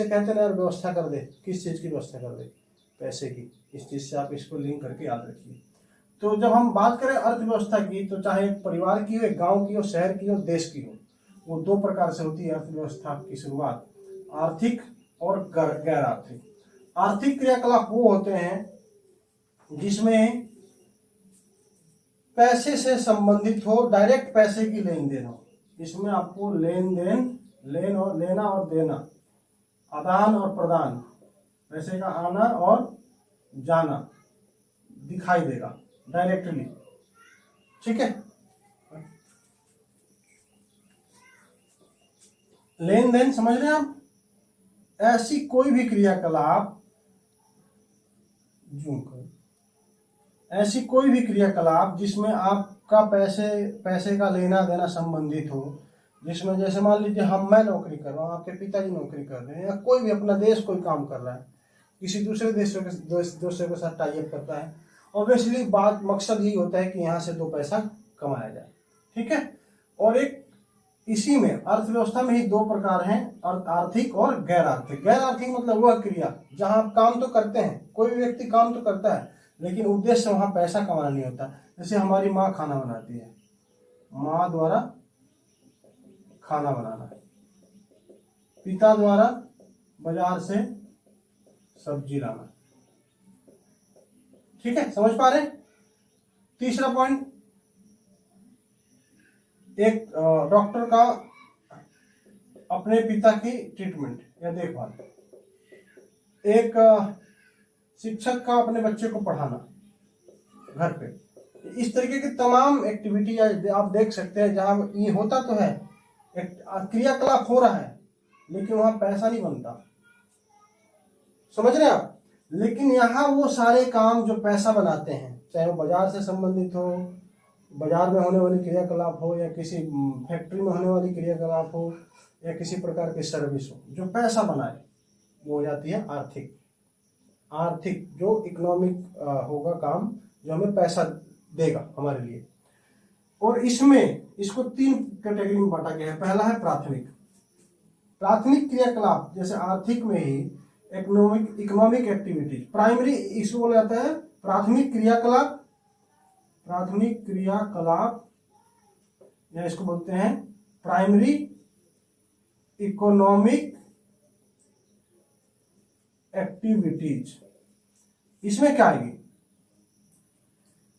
कहते हैं यार व्यवस्था कर दे, किस चीज़ की व्यवस्था कर दे? पैसे की। इस चीज़ से आप इसको लिंक करके याद रखिए। तो जब हम बात करें अर्थव्यवस्था की, तो चाहे परिवार की हो, गांव की हो, शहर की हो, देश की हो, वो दो प्रकार से होती है अर्थव्यवस्था की शुरुआत, आर्थिक और गैर आर्थिक। आर्थिक क्रियाकलाप वो होते हैं जिसमें पैसे से संबंधित हो, डायरेक्ट पैसे की लेन देन हो। इसमें आपको लेन देन, लेना और देना, आदान और प्रदान, पैसे का आना और जाना दिखाई देगा डायरेक्टली। ठीक है। लेन देन समझ रहे हैं आप? ऐसी कोई भी क्रियाकलाप, ऐसी कोई भी क्रियाकलाप जिसमें आपका पैसे का लेना देना संबंधित हो, जिसमें जैसे मान लीजिए मैं नौकरी कर रहा हूँ, आपके पिताजी नौकरी कर रहे हैं, या कोई भी अपना देश कोई काम कर रहा है, किसी दूसरे देशों के साथ टाई अप करता है, ऑब्वियसली बात मकसद ही होता है कि यहाँ से दो पैसा कमाया जाए। ठीक है। और एक इसी में अर्थव्यवस्था में ही दो प्रकार हैं, आर्थिक और गैर आर्थिक। गैर आर्थिक मतलब वह क्रिया जहां आप काम तो करते हैं, कोई भी व्यक्ति काम तो करता है, लेकिन उद्देश्य वहां पैसा कमाना नहीं होता। जैसे हमारी माँ खाना बनाती है, माँ द्वारा खाना बनाना, पिता द्वारा बाजार से सब्जी लाना। ठीक है, समझ पा रहे? तीसरा पॉइंट, एक डॉक्टर का अपने पिता की ट्रीटमेंट या देखभाल, एक शिक्षक का अपने बच्चे को पढ़ाना घर पे। इस तरीके की तमाम एक्टिविटी आप देख सकते हैं जहां ये होता तो है, एक क्रियाकलाप हो रहा है, लेकिन वहां पैसा नहीं बनता। समझ रहे हैं आप? लेकिन यहाँ वो सारे काम जो पैसा बनाते हैं, चाहे वो बाजार से संबंधित हो, बाजार में होने वाली क्रियाकलाप हो, या किसी फैक्ट्री में होने वाली क्रियाकलाप हो, या किसी प्रकार की सर्विस हो जो पैसा बनाए, वो हो जाती है आर्थिक। आर्थिक जो इकोनॉमिक होगा काम, जो हमें पैसा देगा हमारे लिए। और इसमें इसको तीन कैटेगरी में बांटा गया है। पहला है प्राथमिक। प्राथमिक क्रियाकलाप जैसे आर्थिक में ही इकोनॉमिक एक्टिविटीज, प्राइमरी इसको बोला जाता है प्राथमिक क्रियाकलाप। प्राथमिक क्रियाकलाप या इसको बोलते हैं प्राइमरी इकोनॉमिक एक्टिविटीज। इसमें क्या आएगी?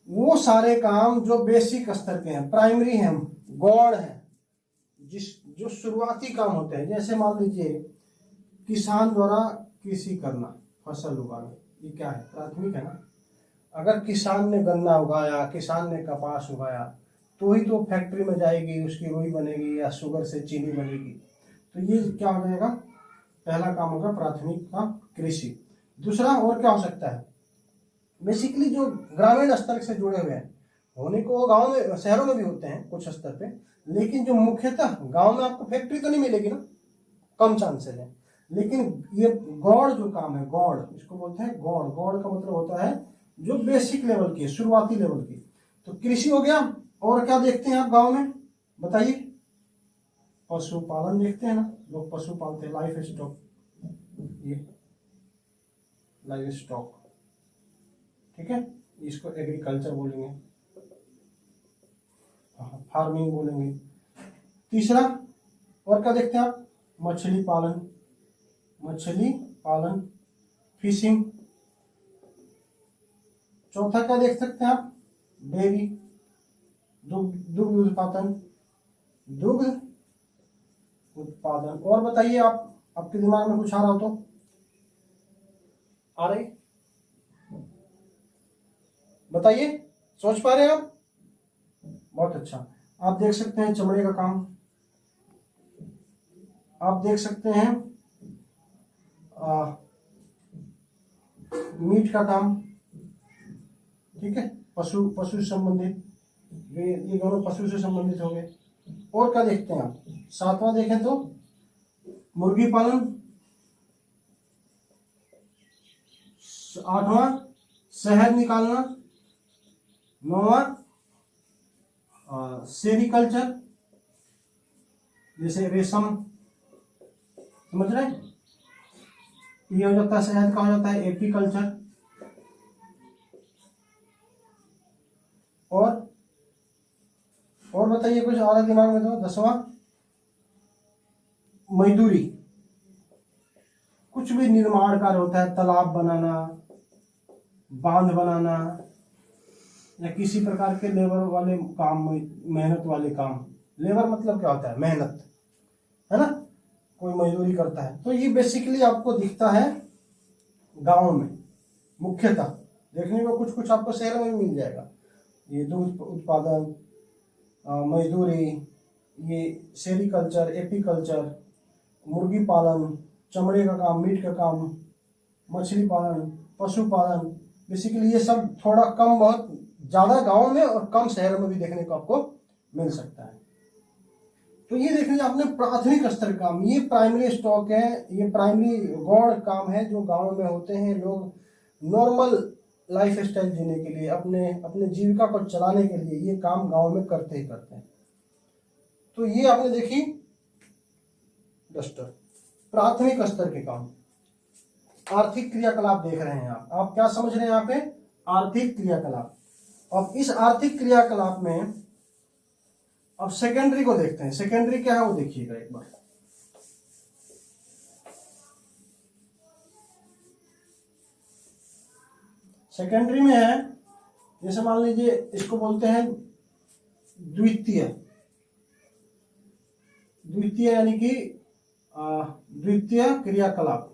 वो सारे काम जो बेसिक स्तर के हैं, प्राइमरी हैं, गौण हैं, जो शुरुआती काम होते हैं। जैसे मान लीजिए किसान द्वारा कृषि करना, फसल उगाना, ये क्या है? प्राथमिक है ना। अगर किसान ने गन्ना उगाया, किसान ने कपास उगाया, तो ही तो फैक्ट्री में जाएगी, उसकी रुई बनेगी या शुगर से चीनी बनेगी। तो ये क्या हो जाएगा? पहला काम होगा प्राथमिक का कृषि। दूसरा और क्या हो सकता है? बेसिकली जो ग्रामीण स्तर से जुड़े हुए हैं, होने को गांव में शहरों में भी होते हैं कुछ स्तर पे, लेकिन जो मुख्यतः गांव में आपको फैक्ट्री तो नहीं मिलेगी ना, कम चांसेस है। लेकिन ये गौड़ जो काम है, गौड़ इसको बोलते हैं गौड़। गौड़ का मतलब होता है जो बेसिक लेवल की, शुरुआती लेवल की। तो कृषि हो गया। और क्या देखते हैं आप गांव में, बताइए? पशुपालन देखते हैं ना, लोग पशु पालते हैं, लाइफ स्टॉक, ये लाइफ स्टॉक। ठीक है, इसको एग्रीकल्चर बोलेंगे, फार्मिंग बोलेंगे। तीसरा और क्या देखते हैं आप? मछली पालन, मछली पालन, फिशिंग। चौथा क्या देख सकते हैं आप? डेयरी, दुग्ध उत्पादन, दुग्ध उत्पादन। और बताइए आप, आपके दिमाग में कुछ आ रहा हो तो? आ रही? बताइए, सोच पा रहे हैं आप? बहुत अच्छा। आप देख सकते हैं चमड़े का काम, आप देख सकते हैं मीट का काम। ठीक है, पशु से संबंधित, ये दोनों पशु से संबंधित हो गए। और क्या देखते हैं आप? सातवां देखें तो मुर्गी पालन, आठवां शहद निकालना, नौवां सेरिकल्चर, जैसे रेशम, समझ रहे हैं? ये हो जाता है शहद का, हो जाता है एपीकल्चर। और बताइए कुछ आ रहा है दिमाग में तो। 10वां मजदूरी, कुछ भी निर्माण कार्य होता है, तालाब बनाना, बांध बनाना, या किसी प्रकार के लेबर वाले काम, मेहनत वाले काम। लेबर मतलब क्या होता है? मेहनत, है ना, कोई मजदूरी करता है। तो ये बेसिकली आपको दिखता है गांव में मुख्यतः। देखने को कुछ कुछ आपको शहर में भी मिल जाएगा। ये दूध उत्पादन, मजदूरी, ये सेरिकल्चर, एपीकल्चर, मुर्गी पालन, चमड़े का काम, मीट का काम, मछली पालन, पशुपालन, बेसिकली ये सब थोड़ा कम, बहुत ज़्यादा गांव में और कम शहरों में भी देखने को आपको मिल सकता है। तो ये देख लीजिए आपने प्राथमिक स्तर काम, ये प्राइमरी स्टॉक है, ये प्राइमरी गौण काम है जो गांव में होते हैं। लोग नॉर्मल लाइफ स्टाइल जीने के लिए, अपने अपने जीविका को चलाने के लिए ये काम गांव में करते ही करते हैं। तो ये आपने देखी डस्टर, प्राथमिक स्तर के काम। आर्थिक क्रियाकलाप देख रहे हैं आप क्या समझ रहे हैं यहाँ पे? आर्थिक क्रियाकलाप। अब इस आर्थिक क्रियाकलाप में अब सेकेंडरी को देखते हैं। सेकेंडरी क्या है वो देखिएगा एक बार। सेकेंडरी में है, जैसे मान लीजिए इसको बोलते हैं द्वितीय। द्वितीय यानी कि द्वितीय क्रियाकलाप।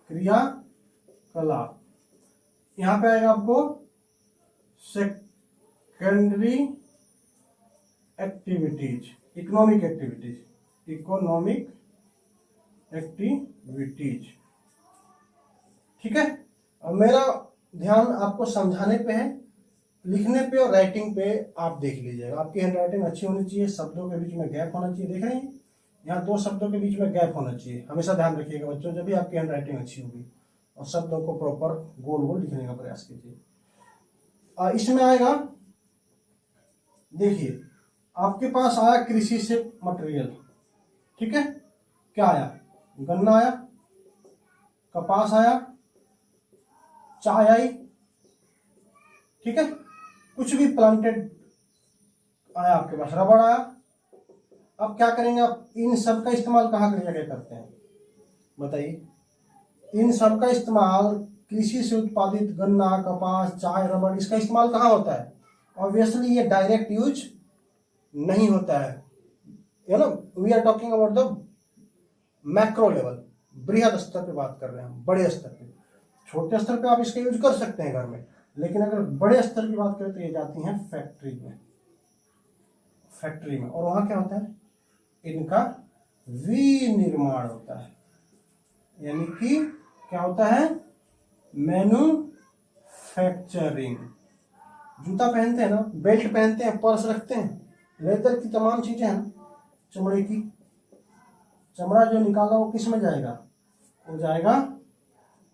क्रियाकलाप यहाँ पे आएगा आपको secondary activities, economic activities, economic activities. ठीक है। अब मेरा ध्यान आपको समझाने पे है, लिखने पे और राइटिंग पे आप देख लीजिएगा। आपकी हैंड राइटिंग अच्छी होनी चाहिए, शब्दों के बीच में गैप होना चाहिए। देख रहे हैं यहाँ 2 शब्दों के बीच में गैप होना चाहिए, हमेशा ध्यान रखिएगा बच्चों, जब भी आपकी हैंड राइटिंग अच्छी होगी। और शब्दों को प्रॉपर गोल गोल लिखने का प्रयास कीजिए। इसमें आएगा, देखिए आपके पास आया कृषि से मटेरियल, ठीक है। क्या आया? गन्ना आया, कपास आया, चाय आई, ठीक है। कुछ भी प्लांटेड आया आपके पास, रबड़ आया। अब क्या करेंगे आप? इन सब का इस्तेमाल कहाँ क्या करते हैं बताइए? इन सब का इस्तेमाल कृषि से उत्पादित गन्ना, कपास, चाय, रबड़, इसका इस्तेमाल कहाँ होता है? ऑब्वियसली ये डायरेक्ट यूज नहीं होता है, you know, we are talking about the macro level, बृहद स्तर पे बात कर रहे हैं हम, बड़े स्तर पे। छोटे स्तर पे आप इसका यूज कर सकते हैं घर में, लेकिन अगर बड़े स्तर की बात करें तो ये जाती हैं फैक्ट्री में। फैक्ट्री में, और वहां क्या होता है? इनका विनिर्माण होता है, यानी कि क्या होता है? मैन्युफैक्चरिंग। जूता पहनते हैं ना, बेल्ट पहनते हैं, पर्स रखते हैं, लेदर की तमाम चीजें हैं, चमड़े की। चमड़ा जो निकाला वो किस में जाएगा? वो जाएगा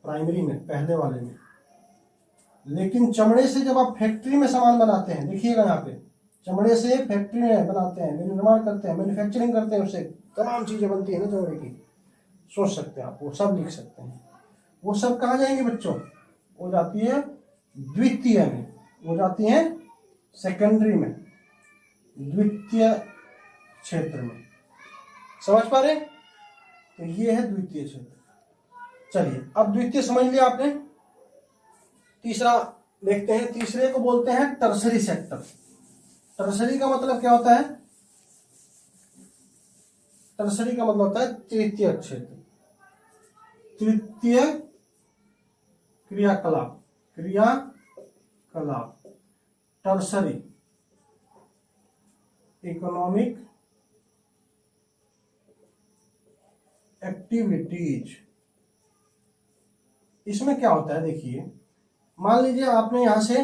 प्राइमरी में, पहले वाले में। लेकिन चमड़े से जब आप फैक्ट्री में सामान बनाते हैं, देखिएगा यहाँ पे, चमड़े से फैक्ट्री में बनाते हैं, निर्माण करते हैं, मैन्युफैक्चरिंग करते हैं, उससे तमाम चीजें बनती है ना चमड़े की। सोच सकते हैं आप, वो सब लिख सकते हैं। वो सब कहाँ जाएंगे बच्चों? वो जाती है द्वितीय में, वो जाती है सेकेंडरी में, द्वितीय क्षेत्र में। समझ पा रहे? तो ये है द्वितीय क्षेत्र। चलिए अब द्वितीय समझ लिया आपने। तीसरा देखते हैं। तीसरे को बोलते हैं टर्सरी सेक्टर। टर्सरी का मतलब क्या होता है? टर्सरी का मतलब होता है तृतीय क्षेत्र, तृतीय क्रियाकलाप, क्रियाकलाप, टर्सरी इकोनॉमिक एक्टिविटीज। इसमें क्या होता है देखिए, मान लीजिए आपने यहां से,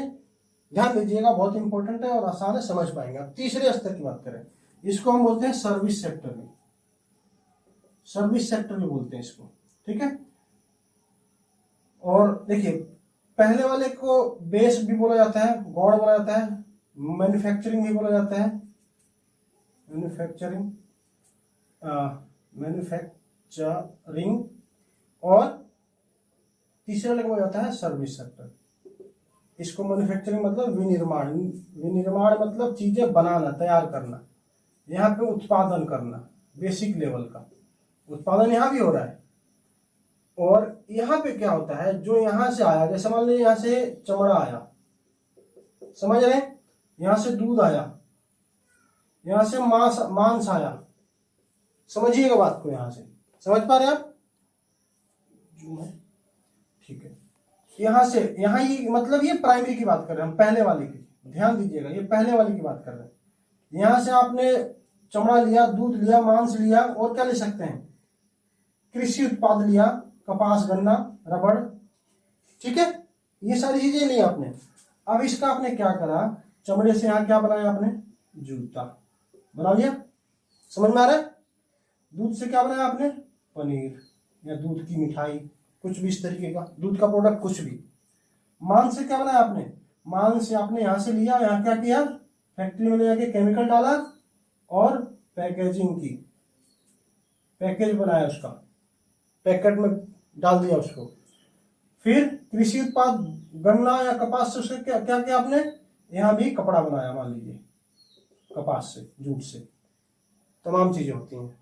ध्यान दीजिएगा बहुत इंपॉर्टेंट है और आसान है, समझ पाएंगे आप। तीसरे स्तर की बात करें, इसको हम बोलते हैं सर्विस सेक्टर भी, सर्विस सेक्टर भी बोलते हैं इसको, ठीक है। और देखिए पहले वाले को बेस भी बोला जाता है, गौड़ बोला जाता है, मैन्युफैक्चरिंग भी बोला जाता है, मैन्युफैक्चरिंग, मैन्युफैक्चरिंग, और तीसरा लेवल हो जाता है सर्विस सेक्टर। इसको मैन्युफैक्चरिंग मतलब विनिर्माण, विनिर्माण मतलब चीजें बनाना, तैयार करना, यहाँ पे उत्पादन करना, बेसिक लेवल का उत्पादन यहाँ भी हो रहा है। और यहाँ पे क्या होता है, जो यहाँ से आया, जैसे मान लीजिए यहाँ से चमड़ा आया, समझ रहे हैं, यहाँ से दूध आया, यहाँ से मांस आया, समझिएगा बात को, यहाँ से समझ पा रहे हैं आप, ठीक है। यहाँ से यहाँ ये मतलब ये प्राइमरी की बात कर रहे हैं हम, पहले वाली की, ध्यान दीजिएगा, ये पहले वाली की बात कर रहे हैं। यहाँ से आपने चमड़ा लिया, दूध लिया, मांस लिया, और क्या ले सकते हैं, कृषि उत्पाद लिया, कपास, गन्ना, रबड़, ठीक है, ये सारी चीजें ली आपने। अब इसका आपने क्या करा, चमड़े से यहाँ क्या बनाया आपने, जूता बना लिया, समझ में आ रहा है। दूध से क्या बनाया आपने, पनीर या दूध की मिठाई, कुछ भी इस तरीके का दूध का प्रोडक्ट, कुछ भी। मांस से क्या बनाया आपने, मांस से आपने यहाँ से लिया, यहाँ क्या किया, फैक्ट्री में ले जाके केमिकल डाला और पैकेजिंग की, पैकेज बनाया, उसका पैकेट में डाल दिया उसको। फिर कृषि उत्पाद, गन्ना या कपास से उसके क्या क्या किया आपने, यहाँ भी कपड़ा बनाया, मान लीजिए कपास से, जूट से, तमाम चीजें होती हैं,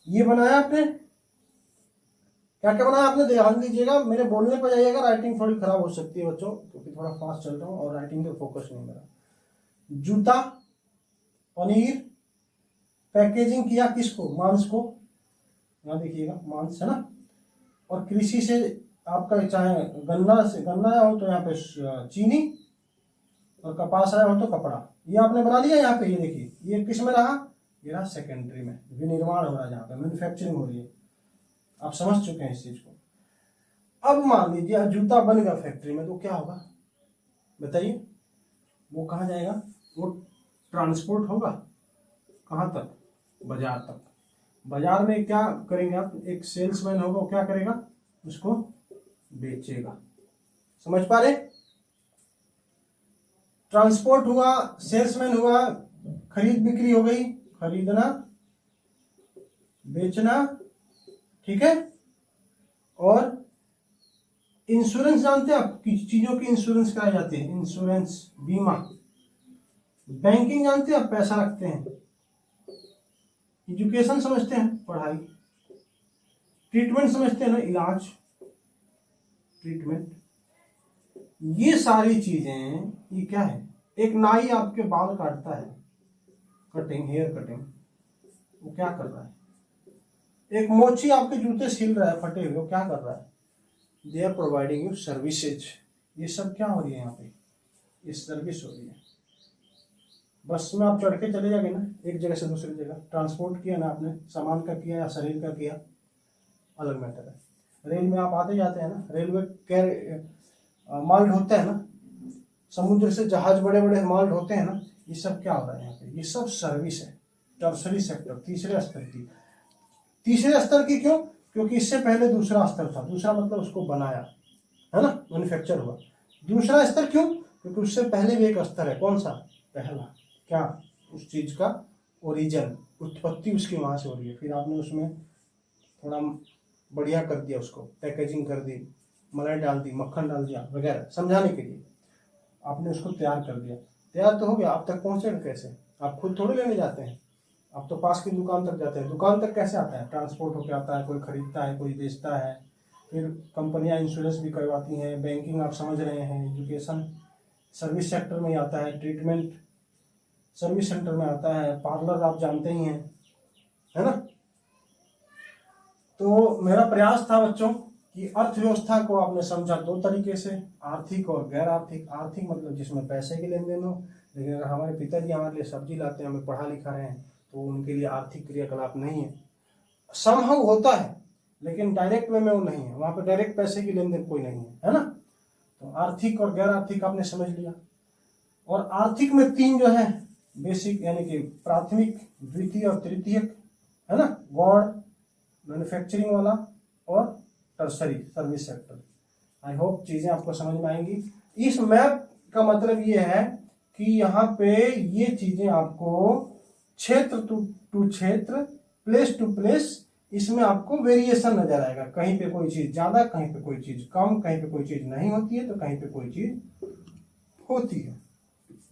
ये बनाया आपने। क्या क्या बनाया आपने, ध्यान दीजिएगा, मेरे बोलने पर जाइएगा, राइटिंग थोड़ी खराब हो सकती है बच्चों, क्योंकि थोड़ा फास्ट चल रहा हूँ और राइटिंग पे फोकस नहीं मेरा। जूता, पनीर, पैकेजिंग किया किसको, मांस को, यहाँ देखिएगा मांस है ना, और कृषि से आपका चाहे गन्ना से, गन्ना आया हो तो यहाँ पे चीनी, और कपास आया हो तो कपड़ा, ये आपने बना लिया। यहाँ पे ये देखिए, ये किस में रहा, ये रहा सेकेंडरी में, विनिर्माण हो रहा है, जहाँ पे मैन्युफैक्चरिंग हो रही है, आप समझ चुके हैं इस चीज को। अब मान लीजिए जूता बन गया फैक्ट्री में, तो क्या होगा बताइए, वो कहाँ जाएगा, वो ट्रांसपोर्ट होगा कहाँ तक, बाजार तक। बाजार में क्या करेंगे आप, एक सेल्समैन होगा, वो क्या करेगा, उसको बेचेगा, समझ पा रहे। ट्रांसपोर्ट हुआ, सेल्समैन हुआ, खरीद बिक्री हो गई, खरीदना, बेचना, ठीक है। और इंश्योरेंस जानते हैं आप, किस चीजों की इंश्योरेंस कराई जाती है, इंश्योरेंस, बीमा। बैंकिंग जानते हैं आप, पैसा रखते हैं। एजुकेशन समझते हैं, पढ़ाई। ट्रीटमेंट समझते हैं ना, इलाज, ट्रीटमेंट। ये सारी चीजें, ये क्या है, एक नाई आपके बाल काटता है, कटिंग, हेयर कटिंग, वो क्या कर रहा है। एक मोची आपके जूते सिल रहा है फटे हुए, वो क्या कर रहा है, they are providing you services. ये सब क्या हो रही है यहाँ पे, ये सर्विस हो रही है। बस में आप चढ़ के चले जाएंगे ना, एक जगह से दूसरी जगह, ट्रांसपोर्ट किया ना आपने, सामान का किया या शरीर का किया, अलग मैटर है। रेल में आप आते जाते हैं ना, रेलवे माल ढोते हैं ना, समुद्र से जहाज बड़े बड़े माल ढोते हैं ना, ये सब क्या हो रहा है यहाँ पे, ये सब सर्विस है। टर्सरी सेक्टर, तीसरे स्तर की। तीसरे स्तर की क्यों, क्योंकि इससे पहले दूसरा स्तर था, दूसरा मतलब उसको बनाया है ना, मैन्युफैक्चर हुआ। दूसरा स्तर क्यों, क्योंकि उससे पहले भी एक स्तर है, कौन सा, पहला, क्या, उस चीज का ओरिजिन, उत्पत्ति उसकी वहां से हो रही है, फिर आपने उसमें थोड़ा बढ़िया कर दिया, उसको पैकेजिंग कर दी, मलाई डाल दी, मक्खन डाल दिया वगैरह, समझाने के लिए आपने उसको तैयार कर दिया। तैयार तो हो गया, आप तक पहुंचेगा कैसे, आप खुद थोड़े लेने जाते हैं, आप तो पास की दुकान तक जाते हैं। दुकान तक कैसे आता है, ट्रांसपोर्ट होकर आता है, कोई खरीदता है, कोई बेचता है, फिर कंपनियां इंश्योरेंस भी करवाती हैं, बैंकिंग आप समझ रहे हैं, एजुकेशन सर्विस सेक्टर में आता है, ट्रीटमेंट सर्विस सेंटर में आता है, पार्लर आप जानते ही हैं, है ना। तो मेरा प्रयास था बच्चों कि अर्थव्यवस्था को आपने समझा दो तरीके से, आर्थिक और गैर आर्थिक। आर्थिक मतलब जिसमें पैसे की लेन देन हो, लेकिन अगर हमारे पिताजी हमारे लिए सब्जी लाते हैं, हमें पढ़ा लिखा रहे हैं, तो उनके लिए आर्थिक क्रियाकलाप नहीं है। समहाउ होता है, लेकिन डायरेक्ट वे में वो नहीं है, वहां पे डायरेक्ट पैसे की लेन देन कोई नहीं है ना। तो आर्थिक और गैर आर्थिक आपने समझ लिया। और आर्थिक में तीन जो है बेसिक, यानी कि प्राथमिक, द्वितीय और तृतीयक, है ना, गौड़, मैन्युफैक्चरिंग वाला, और tertiary, service sector. I hope चीजें आपको समझ में आएंगी। इस मैप का मतलब ये है कि यहाँ पे ये चीजें आपको क्षेत्र टू क्षेत्र, प्लेस टू प्लेस, इसमें आपको वेरिएशन नजर आएगा, कहीं पे कोई चीज ज्यादा, कहीं पे कोई चीज कम, कहीं पे कोई चीज नहीं होती है तो कहीं पे कोई चीज होती है।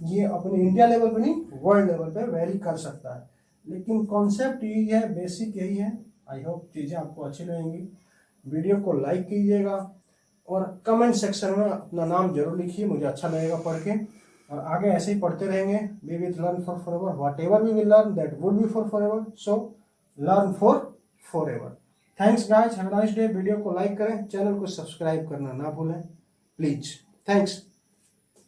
ये अपने इंडिया लेवल पे नहीं, वर्ल्ड लेवल पे वेरी कर सकता है, लेकिन कॉन्सेप्ट यही है, बेसिक यही है। आई होप चीजें आपको अच्छी लगेंगी। वीडियो को लाइक कीजिएगा और कमेंट सेक्शन में अपना नाम जरूर लिखिए, मुझे अच्छा लगेगा पढ़ के। और आगे ऐसे ही पढ़ते रहेंगे। We will learn for forever, whatever we will learn that would be for forever, so learn for forever. Thanks guys, have a nice day. Video को लाइक करें, चैनल को सब्सक्राइब करना ना भूलें प्लीज। थैंक्स।